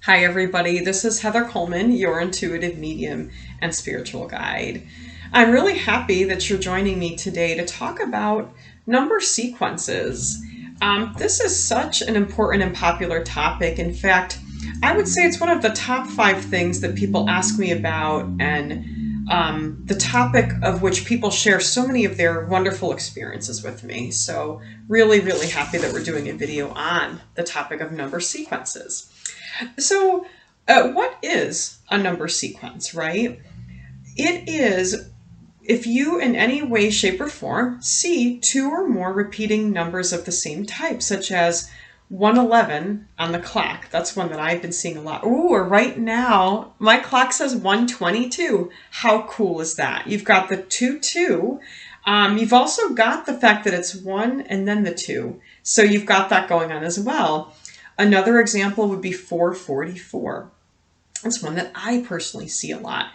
Hi, everybody. This is Heather Coleman, your intuitive medium and spiritual guide. I'm really happy that you're joining me today to talk about number sequences. This is such an important and popular topic. In fact, I would say it's one of the top 5 things that people ask me about, and the topic of which people share so many of their wonderful experiences with me. So, really, really happy that we're doing a video on the topic of number sequences. So, what is a number sequence, right? It is if you, in any way, shape, or form, see 2 or more repeating numbers of the same type, such as 111 on the clock. That's one that I've been seeing a lot. Ooh, or right now, my clock says 122. How cool is that? You've got the 2-2. You've also got the fact that it's 1 and then the 2. So you've got that going on as well. Another example would be 444. That's one that I personally see a lot.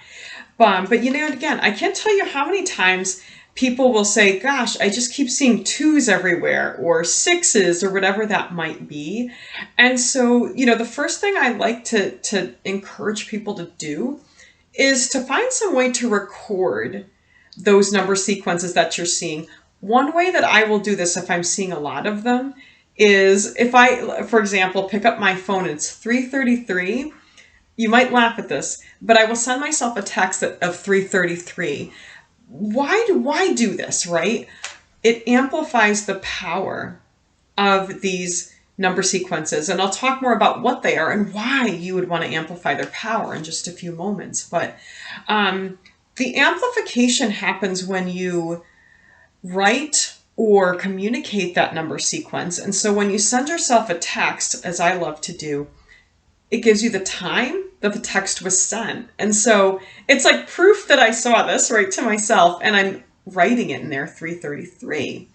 But again, I can't tell you how many times people will say, gosh, I just keep seeing 2s everywhere, or 6s, or whatever that might be. And so, the first thing I like to encourage people to do is to find some way to record those number sequences that you're seeing. One way that I will do this if I'm seeing a lot of them is if I, for example, pick up my phone and it's 3:33. You might laugh at this, but I will send myself a text of 3:33. Why do this, right? It amplifies the power of these number sequences, and I'll talk more about what they are and why you would want to amplify their power in just a few moments. But the amplification happens when you write or communicate that number sequence. And so when you send yourself a text, as I love to do, it gives you the time that the text was sent. And so it's like proof that I saw this right to myself, and I'm writing it in there, 3:33.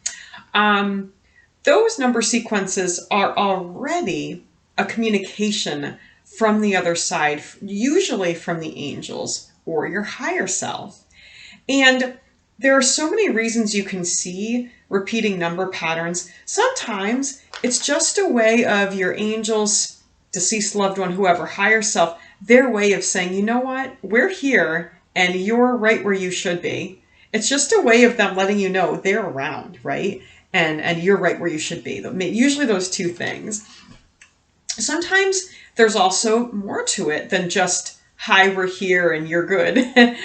Those number sequences are already a communication from the other side, usually from the angels or your higher self. And there are so many reasons you can see repeating number patterns. Sometimes it's just a way of your angels, deceased loved one, whoever, higher self, their way of saying, you know what, we're here and you're right where you should be. It's just a way of them letting you know they're around, right? And you're right where you should be. Usually those 2 things. Sometimes there's also more to it than just, hi, we're here and you're good.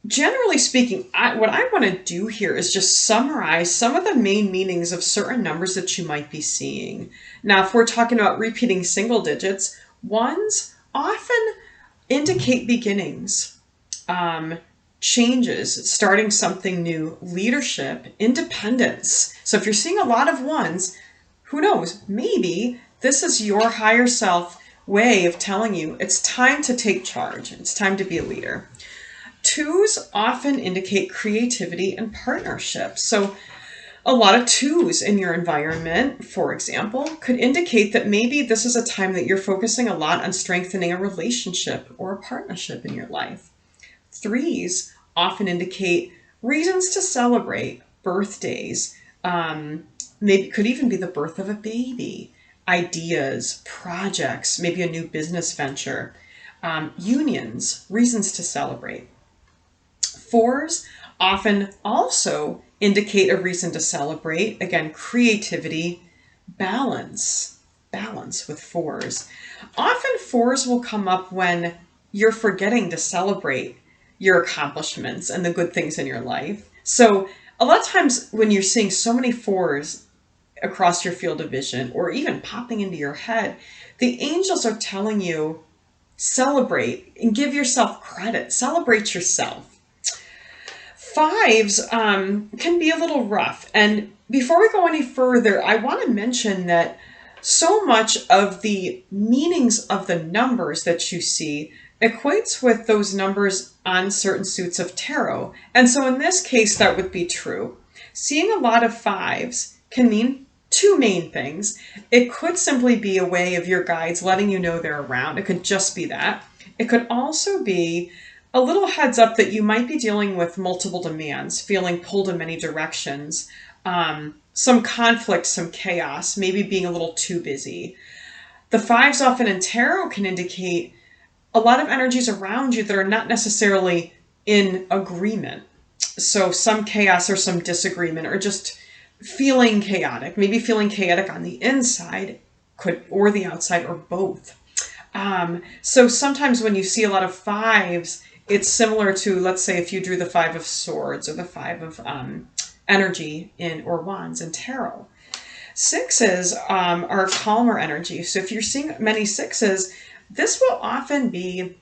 Generally speaking, what I want to do here is just summarize some of the main meanings of certain numbers that you might be seeing. Now, if we're talking about repeating single digits, 1s often indicate beginnings, changes, starting something new, leadership, independence. So if you're seeing a lot of 1s, who knows, maybe this is your higher self way of telling you it's time to take charge. It's time to be a leader. 2s often indicate creativity and partnership. So a lot of 2s in your environment, for example, could indicate that maybe this is a time that you're focusing a lot on strengthening a relationship or a partnership in your life. 3s often indicate reasons to celebrate, birthdays, maybe could even be the birth of a baby, ideas, projects, maybe a new business venture, unions, reasons to celebrate. 4s often also indicate a reason to celebrate. Again, creativity, balance with 4s. Often 4s will come up when you're forgetting to celebrate your accomplishments and the good things in your life. So a lot of times when you're seeing so many 4s across your field of vision, or even popping into your head, the angels are telling you, celebrate and give yourself credit. Celebrate yourself. 5s can be a little rough. And before we go any further, I want to mention that so much of the meanings of the numbers that you see equates with those numbers on certain suits of tarot. And so in this case, that would be true. Seeing a lot of 5s can mean 2 main things. It could simply be a way of your guides letting you know they're around. It could just be that. It could also be a little heads up that you might be dealing with multiple demands, feeling pulled in many directions, some conflict, some chaos, maybe being a little too busy. The fives often in tarot can indicate a lot of energies around you that are not necessarily in agreement. So some chaos or some disagreement, or just feeling chaotic, maybe feeling chaotic on the inside or the outside, or both. So sometimes when you see a lot of fives, it's similar to, let's say, if you drew the Five of Swords or the Five of energy or wands in tarot. Sixes are calmer energy. So if you're seeing many sixes, this will often be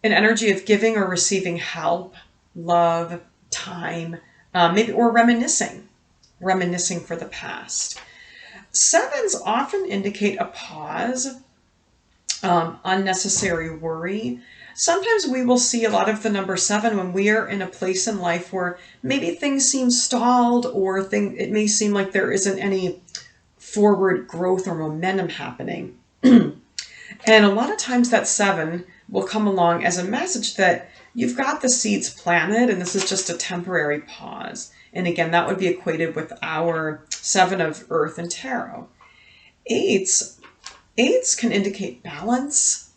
an energy of giving or receiving help, love, time, maybe, or reminiscing for the past. Sevens often indicate a pause, unnecessary worry. Sometimes we will see a lot of the number 7 when we are in a place in life where maybe things seem stalled, or it may seem like there isn't any forward growth or momentum happening. And a lot of times that 7 will come along as a message that you've got the seeds planted and this is just a temporary pause. And again, that would be equated with our 7 of Earth and Tarot. Eights can indicate balance,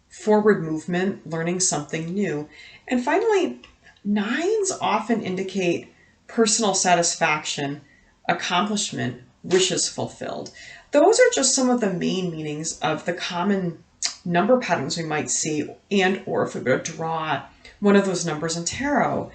forward movement, learning something new. And finally, 9s often indicate personal satisfaction, accomplishment, wishes fulfilled. Those are just some of the main meanings of the common number patterns we might see, and or if we were to draw one of those numbers in tarot.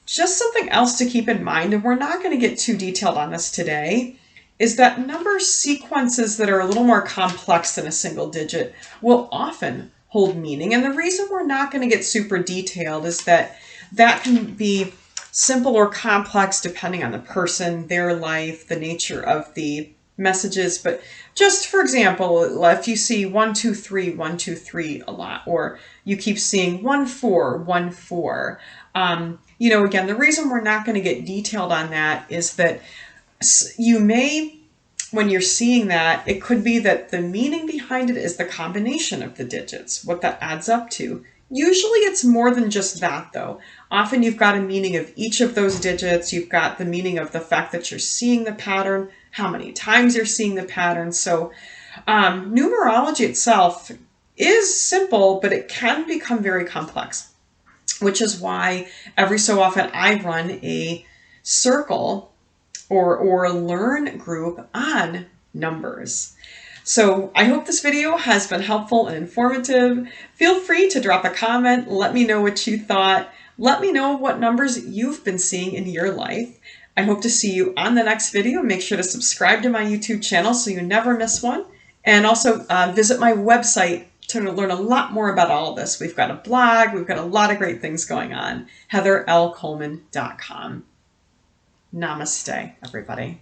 Just something else to keep in mind, and we're not going to get too detailed on this today, is that number sequences that are a little more complex than a single digit will often hold meaning. And the reason we're not going to get super detailed is that can be simple or complex depending on the person, their life, the nature of the messages. But just for example, if you see 1 2 3 1 2 3 a lot, or you keep seeing 1 4 1 4, again, the reason we're not going to get detailed on that is that you may, when you're seeing that, it could be that the meaning behind it is the combination of the digits, what that adds up to. Usually it's more than just that, though. Often you've got a meaning of each of those digits. You've got the meaning of the fact that you're seeing the pattern, how many times you're seeing the pattern. So numerology itself is simple, but it can become very complex, which is why every so often I run a circle or a learn group on numbers. So I hope this video has been helpful and informative. Feel free to drop a comment. Let me know what you thought. Let me know what numbers you've been seeing in your life. I hope to see you on the next video. Make sure to subscribe to my YouTube channel so you never miss one. And also visit my website to learn a lot more about all of this. We've got a blog. We've got a lot of great things going on. HeatherLColeman.com. Namaste, everybody.